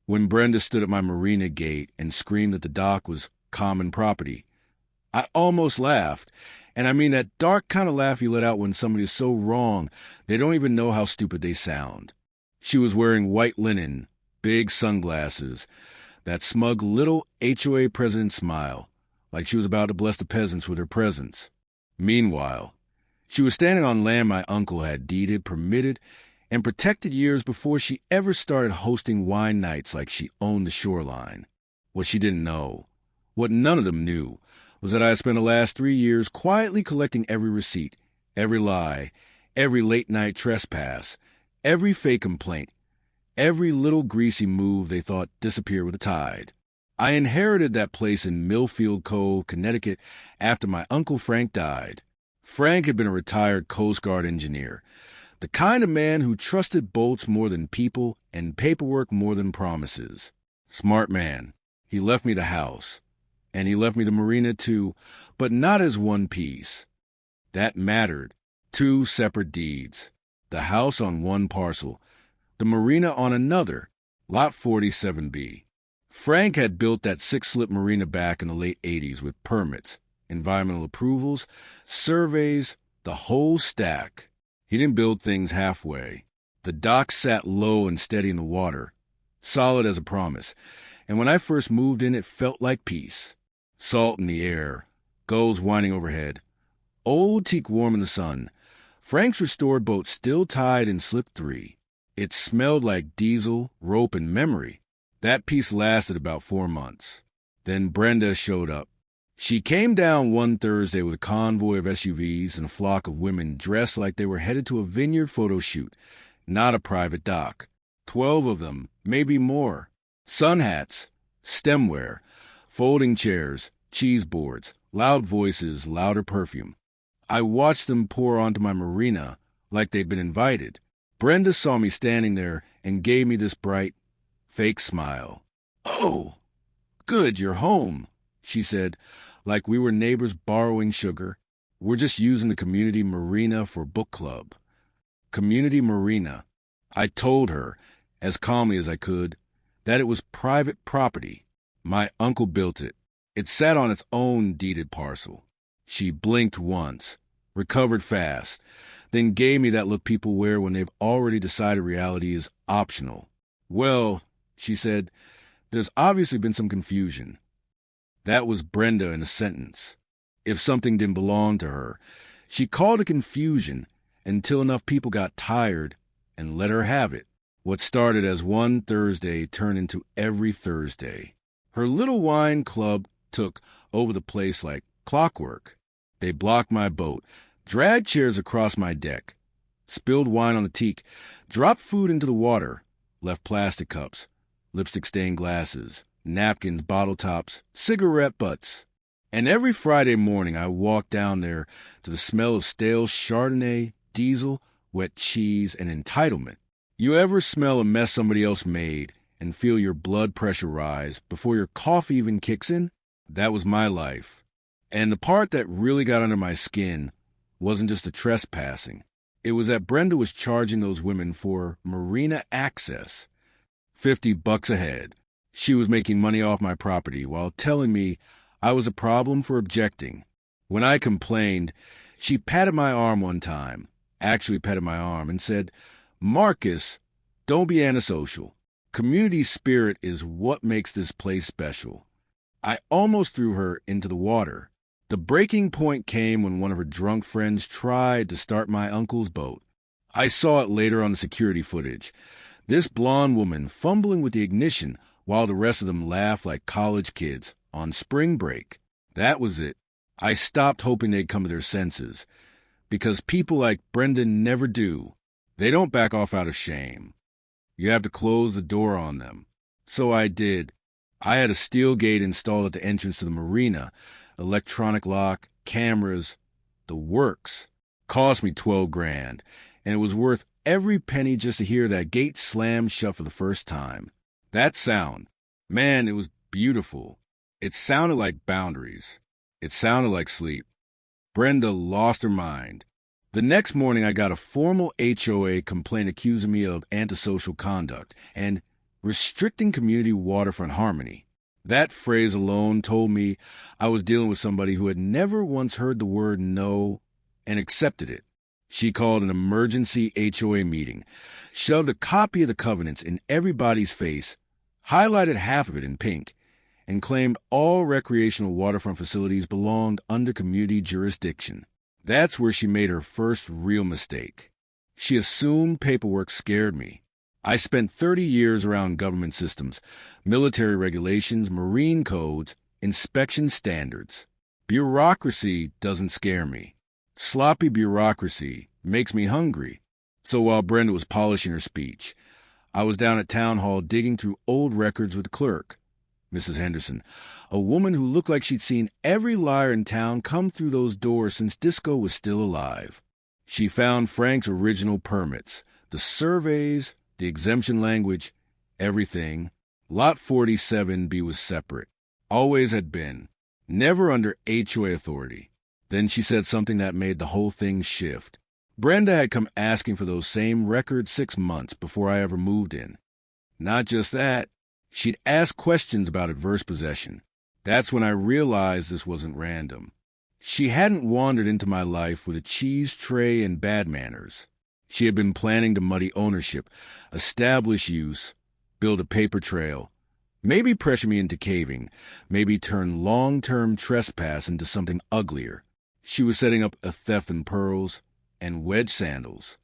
when Brenda stood at my Marina gate and screamed that the dock was common property. I almost laughed, and I mean that dark kind of laugh you let out when somebody is so wrong they don't even know how stupid they sound. She was wearing white linen, big sunglasses, that smug little HOA president smile, like she was about to bless the peasants with her presence. Meanwhile, she was standing on land my uncle had deeded, permitted, and protected years before she ever started hosting wine nights like she owned the shoreline. What she didn't know, what none of them knew, was that I had spent the last 3 years quietly collecting every receipt, every lie, every late-night trespass, every fake complaint, every little greasy move they thought disappeared with the tide. I inherited that place in Millfield Cove, Connecticut, after my Uncle Frank died. Frank had been a retired Coast Guard engineer, the kind of man who trusted boats more than people and paperwork more than promises. Smart man. He left me the house. And he left me the Marina too, but not as one piece. That mattered. 2 separate deeds. The house on one parcel, the Marina on another, Lot 47B. Frank had built that 6-slip Marina back in the late 80s with permits, environmental approvals, surveys, the whole stack. He didn't build things halfway. The dock sat low and steady in the water, solid as a promise, and when I first moved in it felt like peace. Salt in the air, gulls whining overhead, old teak warm in the sun, Frank's restored boat still tied in slip 3. It smelled like diesel, rope, and memory. That peace lasted about 4 months. Then Brenda showed up. She came down one Thursday with a convoy of SUVs and a flock of women dressed like they were headed to a vineyard photo shoot, not a private dock. 12 of them, maybe more. Sun hats, stemware, folding chairs, cheese boards, loud voices, louder perfume. I watched them pour onto my Marina like they'd been invited. Brenda saw me standing there and gave me this bright, fake smile. "Oh, good, you're home," she said, like we were neighbors borrowing sugar. "We're just using the community Marina for book club." Community Marina. I told her, as calmly as I could, that it was private property. My uncle built it. It sat on its own deeded parcel. She blinked once, recovered fast, then gave me that look people wear when they've already decided reality is optional. "Well," she said, "there's obviously been some confusion." That was Brenda in a sentence. If something didn't belong to her, she called it confusion until enough people got tired and let her have it. What started as one Thursday turned into every Thursday. Her little wine club took over the place like clockwork. They blocked my boat, dragged chairs across my deck, spilled wine on the teak, dropped food into the water, left plastic cups, lipstick-stained glasses, napkins, bottle tops, cigarette butts. And every Friday morning I walked down there to the smell of stale Chardonnay, diesel, wet cheese, and entitlement. You ever smell a mess somebody else made and feel your blood pressure rise before your coffee even kicks in? That was my life. And the part that really got under my skin wasn't just the trespassing. It was that Brenda was charging those women for Marina access. $50 a head. She was making money off my property while telling me I was a problem for objecting. When I complained, she patted my arm one time, actually patted my arm, and said, "Marcus, don't be antisocial. Community spirit is what makes this place special." I almost threw her into the water. The breaking point came when one of her drunk friends tried to start my uncle's boat. I saw it later on the security footage. This blonde woman fumbling with the ignition while the rest of them laughed like college kids on spring break. That was it. I stopped hoping they'd come to their senses, because people like Brenda never do. They don't back off out of shame. You have to close the door on them. So I did. I had a steel gate installed at the entrance to the Marina, electronic lock, cameras, the works. Cost me $12,000, and it was worth every penny just to hear that gate slam shut for the first time. That sound, man, it was beautiful. It sounded like boundaries. It sounded like sleep. Brenda lost her mind. The next morning I got a formal HOA complaint accusing me of antisocial conduct, and restricting community waterfront harmony. That phrase alone told me I was dealing with somebody who had never once heard the word no and accepted it. She called an emergency HOA meeting, shoved a copy of the covenants in everybody's face, highlighted half of it in pink, and claimed all recreational waterfront facilities belonged under community jurisdiction. That's where she made her first real mistake. She assumed paperwork scared me. I spent 30 years around government systems, military regulations, marine codes, inspection standards. Bureaucracy doesn't scare me. Sloppy bureaucracy makes me hungry. So while Brenda was polishing her speech, I was down at town hall digging through old records with the clerk, Mrs. Henderson, a woman who looked like she'd seen every liar in town come through those doors since disco was still alive. She found Frank's original permits, the surveys, the exemption language, everything. Lot 47B was separate. Always had been. Never under HOA authority. Then she said something that made the whole thing shift. Brenda had come asking for those same records 6 months before I ever moved in. Not just that, she'd ask questions about adverse possession. That's when I realized this wasn't random. She hadn't wandered into my life with a cheese tray and bad manners. She had been planning to muddy ownership, establish use, build a paper trail, maybe pressure me into caving, maybe turn long-term trespass into something uglier. She was setting up a theft in pearls and wedge sandals.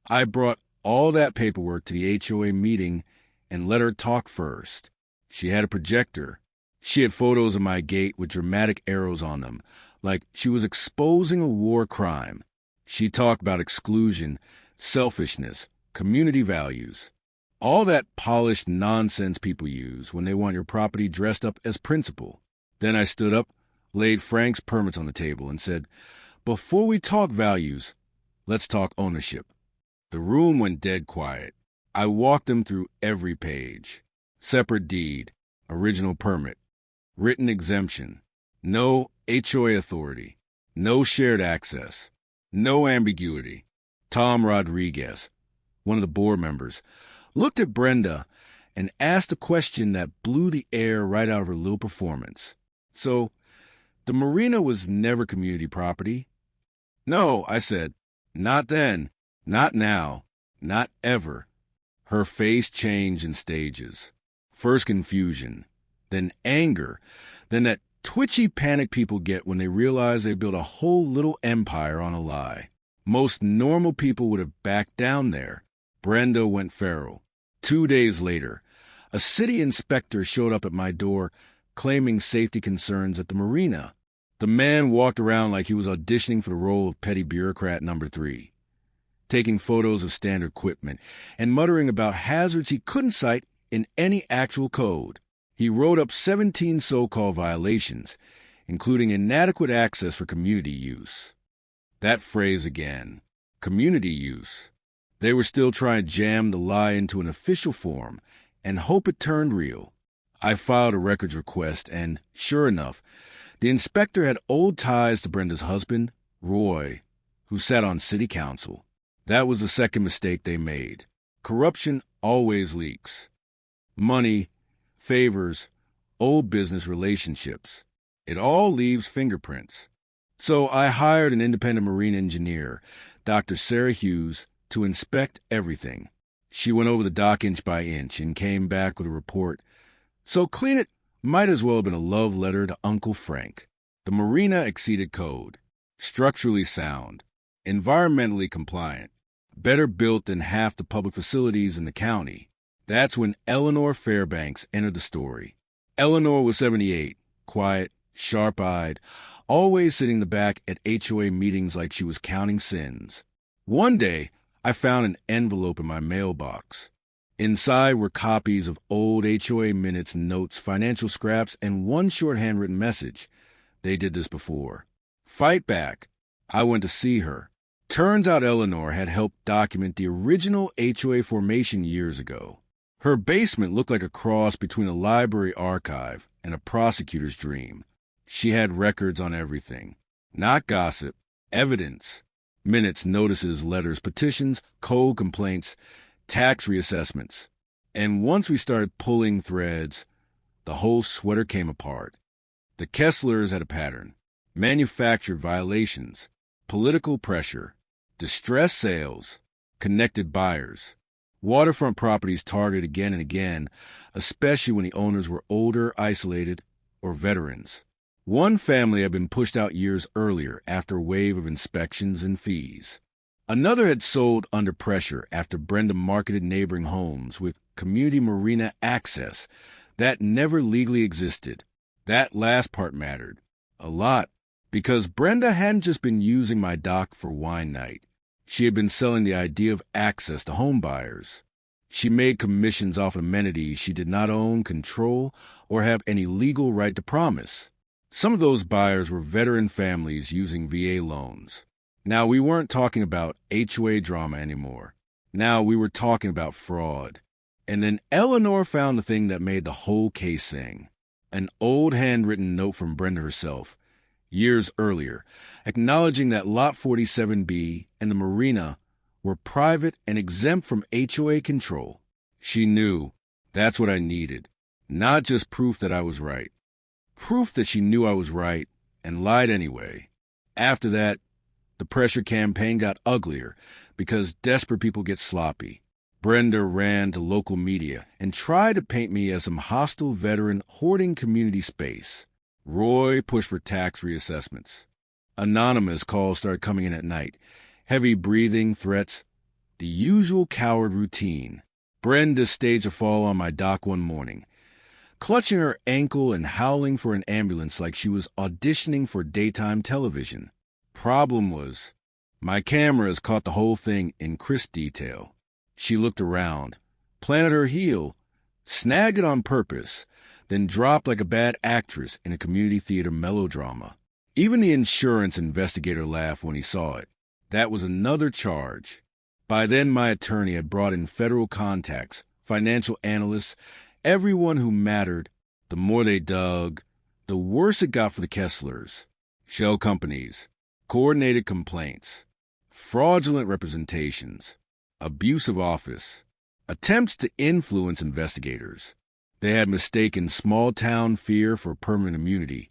I brought all that paperwork to the HOA meeting and let her talk first. She had a projector. She had photos of my gate with dramatic arrows on them, like she was exposing a war crime. She talked about exclusion, selfishness, community values, all that polished nonsense people use when they want your property dressed up as principal. Then I stood up, laid Frank's permits on the table, and said, "Before we talk values, let's talk ownership." The room went dead quiet. I walked them through every page. Separate deed, original permit, written exemption, no HOA authority, no shared access, no ambiguity. Tom Rodriguez, one of the board members, looked at Brenda and asked a question that blew the air right out of her little performance. "So, the Marina was never community property?" "No," I said. "Not then, not now, not ever." Her face changed in stages. First confusion, then anger, then that twitchy panic people get when they realize they built a whole little empire on a lie. Most normal people would have backed down there. Brenda went feral. 2 days later, a city inspector showed up at my door claiming safety concerns at the Marina. The man walked around like he was auditioning for the role of petty bureaucrat number 3, taking photos of standard equipment and muttering about hazards he couldn't cite in any actual code. He wrote up 17 so-called violations, including inadequate access for community use. That phrase again, community use. They were still trying to jam the lie into an official form and hope it turned real. I filed a records request and, sure enough, the inspector had old ties to Brenda's husband, Roy, who sat on city council. That was the second mistake they made. Corruption always leaks. Money, favors, old business relationships. It all leaves fingerprints. So I hired an independent marine engineer, Dr. Sarah Hughes, to inspect everything. She went over the dock inch by inch and came back with a report. So clean it might as well have been a love letter to Uncle Frank. The Marina exceeded code. Structurally sound. Environmentally compliant. Better built than half the public facilities in the county. That's when Eleanor Fairbanks entered the story. Eleanor was 78, quiet, sharp-eyed, always sitting in the back at HOA meetings like she was counting sins. One day, I found an envelope in my mailbox. Inside were copies of old HOA minutes, notes, financial scraps, and one short handwritten message. They did this before. Fight back. I went to see her. Turns out Eleanor had helped document the original HOA formation years ago. Her basement looked like a cross between a library archive and a prosecutor's dream. She had records on everything. Not gossip, evidence. Minutes, notices, letters, petitions, code complaints, tax reassessments. And once we started pulling threads, the whole sweater came apart. The Kesslers had a pattern: manufactured violations, political pressure, distressed sales, connected buyers, waterfront properties targeted again and again, especially when the owners were older, isolated, or veterans. One family had been pushed out years earlier after a wave of inspections and fees. Another had sold under pressure after Brenda marketed neighboring homes with community marina access that never legally existed. That last part mattered a lot, because Brenda hadn't just been using my dock for wine night. She had been selling the idea of access to home buyers. She made commissions off amenities she did not own, control, or have any legal right to promise. Some of those buyers were veteran families using VA loans. Now, we weren't talking about HOA drama anymore. Now we were talking about fraud. And then Eleanor found the thing that made the whole case sing: an old handwritten note from Brenda herself, years earlier, acknowledging that Lot 47B and the Marina were private and exempt from HOA control. She knew that's what I needed, not just proof that I was right. Proof that she knew I was right and lied anyway. After that, the pressure campaign got uglier because desperate people get sloppy. Brenda ran to local media and tried to paint me as some hostile veteran hoarding community space. Roy pushed for tax reassessments. Anonymous calls started coming in at night. Heavy breathing, threats, the usual coward routine. Brenda staged a fall on my dock one morning, clutching her ankle and howling for an ambulance like she was auditioning for daytime television. Problem was, my cameras caught the whole thing in crisp detail. She looked around, planted her heel, snagged it on purpose, then dropped like a bad actress in a community theater melodrama. Even the insurance investigator laughed when he saw it. That was another charge. By then, my attorney had brought in federal contacts, financial analysts, everyone who mattered. The more they dug, the worse it got for the Kesslers. Shell companies, coordinated complaints, fraudulent representations, abuse of office, attempts to influence investigators. They had mistaken small-town fear for permanent immunity,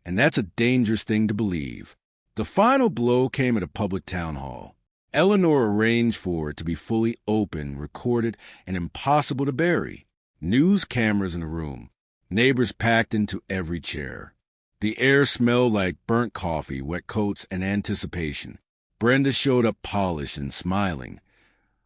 and that's a dangerous thing to believe. The final blow came at a public town hall. Eleanor arranged for it to be fully open, recorded, and impossible to bury. News cameras in the room, neighbors packed into every chair. The air smelled like burnt coffee, wet coats, and anticipation. Brenda showed up polished and smiling,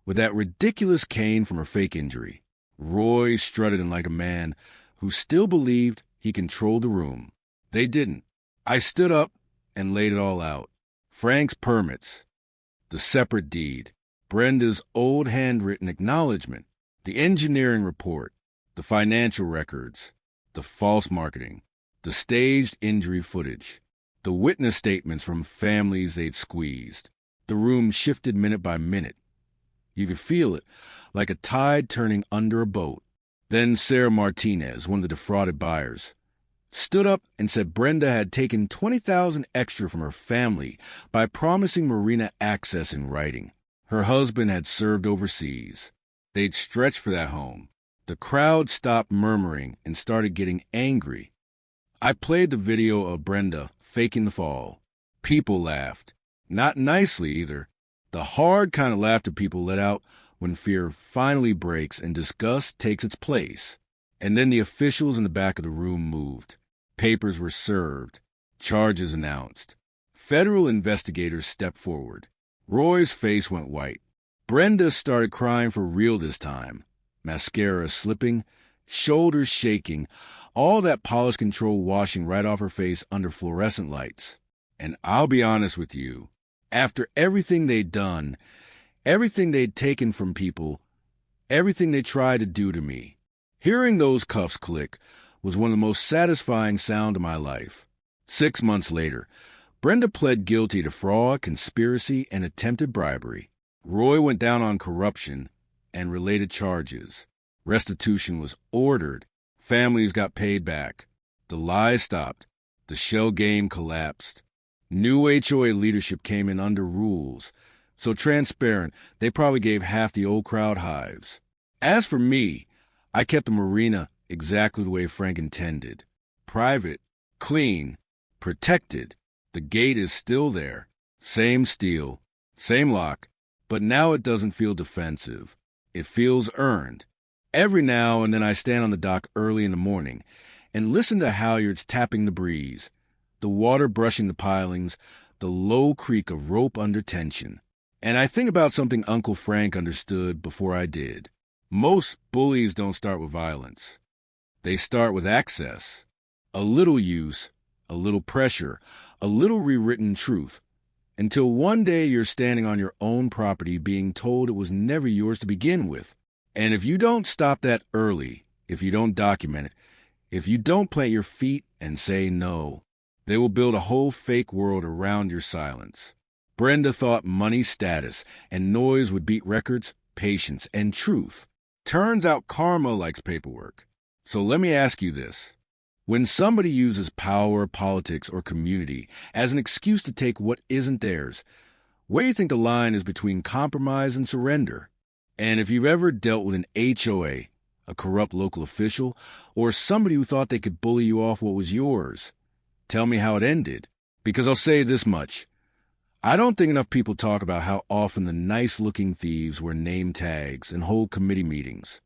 with that ridiculous cane from her fake injury. Roy strutted in like a man who still believed he controlled the room. They didn't. I stood up and laid it all out. Frank's permits, the separate deed, Brenda's old handwritten acknowledgement, the engineering report, the financial records, the false marketing, the staged injury footage, the witness statements from families they'd squeezed. The room shifted minute by minute. You could feel it, like a tide turning under a boat. Then Sarah Martinez, one of the defrauded buyers, stood up and said Brenda had taken $20,000 extra from her family by promising Marina access in writing. Her husband had served overseas. They'd stretched for that home. The crowd stopped murmuring and started getting angry. I played the video of Brenda faking the fall. People laughed. Not nicely, either. The hard kind of laughter people let out when fear finally breaks and disgust takes its place. And then the officials in the back of the room moved. Papers were served. Charges announced. Federal investigators stepped forward. Roy's face went white. Brenda started crying for real this time. Mascara slipping, shoulders shaking, all that polish control washing right off her face under fluorescent lights. And I'll be honest with you, after everything they'd done, everything they'd taken from people, everything they tried to do to me, hearing those cuffs click was one of the most satisfying sounds of my life. 6 months later, Brenda pled guilty to fraud, conspiracy, and attempted bribery. Roy went down on corruption and related charges. Restitution was ordered. Families got paid back. The lies stopped. The shell game collapsed. New HOA leadership came in under rules, so transparent they probably gave half the old crowd hives. As for me, I kept the Marina exactly the way Frank intended. Private, clean, protected. The gate is still there. Same steel, same lock, but now it doesn't feel defensive. It feels earned. Every now and then I stand on the dock early in the morning and listen to halyards tapping the breeze, the water brushing the pilings, the low creak of rope under tension. And I think about something Uncle Frank understood before I did. Most bullies don't start with violence. They start with access. A little use, a little pressure, a little rewritten truth, until one day you're standing on your own property being told it was never yours to begin with. And if you don't stop that early, if you don't document it, if you don't plant your feet and say no, they will build a whole fake world around your silence. Brenda thought money, status, and noise would beat records, patience, and truth. Turns out karma likes paperwork. So let me ask you this. When somebody uses power, politics, or community as an excuse to take what isn't theirs, where do you think the line is between compromise and surrender? And if you've ever dealt with an HOA, a corrupt local official, or somebody who thought they could bully you off what was yours, tell me how it ended. Because I'll say this much. I don't think enough people talk about how often the nice-looking thieves wear name tags and hold committee meetings.